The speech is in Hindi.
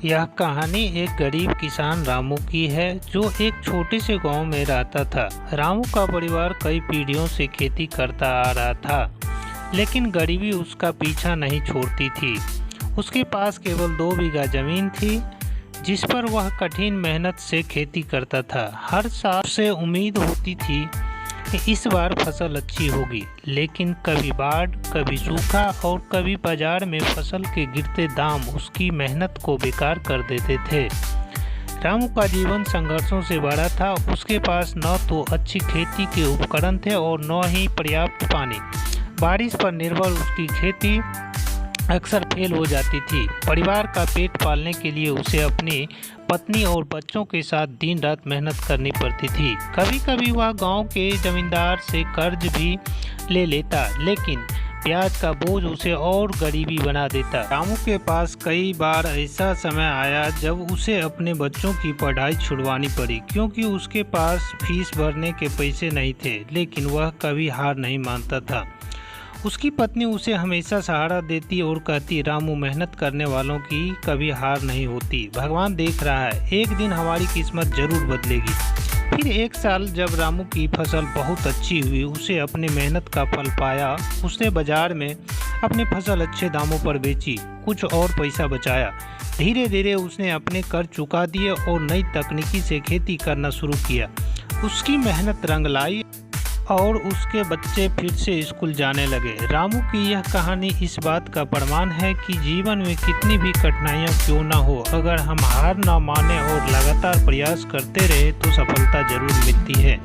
यह कहानी एक गरीब किसान रामू की है जो एक छोटे से गांव में रहता था। रामू का परिवार कई पीढ़ियों से खेती करता आ रहा था, लेकिन गरीबी उसका पीछा नहीं छोड़ती थी। उसके पास केवल 2 बीघा जमीन थी जिस पर वह कठिन मेहनत से खेती करता था। हर साल से उम्मीद होती थी कि इस बार फसल अच्छी होगी, लेकिन कभी बाढ़, कभी सूखा और कभी बाजार में फसल के गिरते दाम उसकी मेहनत को बेकार कर देते थे। रामू का जीवन संघर्षों से भरा था। उसके पास न तो अच्छी खेती के उपकरण थे और न ही पर्याप्त पानी। बारिश पर निर्भर उसकी खेती अक्सर फेल हो जाती थी। परिवार का पेट पालने के लिए उसे अपनी पत्नी और बच्चों के साथ दिन रात मेहनत करनी पड़ती थी। कभी कभी वह गांव के जमींदार से कर्ज भी ले लेता, लेकिन ब्याज का बोझ उसे और गरीबी बना देता। रामू के पास कई बार ऐसा समय आया जब उसे अपने बच्चों की पढ़ाई छुड़वानी पड़ी, क्योंकि उसके पास फीस भरने के पैसे नहीं थे। लेकिन वह कभी हार नहीं मानता था। उसकी पत्नी उसे हमेशा सहारा देती और कहती, रामू, मेहनत करने वालों की कभी हार नहीं होती। भगवान देख रहा है, एक दिन हमारी किस्मत जरूर बदलेगी। फिर एक साल जब रामू की फसल बहुत अच्छी हुई, उसे अपने मेहनत का फल पाया। उसने बाजार में अपनी फसल अच्छे दामों पर बेची, कुछ और पैसा बचाया। धीरे धीरे उसने अपने कर्ज चुका दिए और नई तकनीकी से खेती करना शुरू किया। उसकी मेहनत रंग लाई और उसके बच्चे फिर से स्कूल जाने लगे। रामू की यह कहानी इस बात का प्रमाण है कि जीवन में कितनी भी कठिनाइयाँ क्यों न हो, अगर हम हार न माने और लगातार प्रयास करते रहे तो सफलता जरूर मिलती है।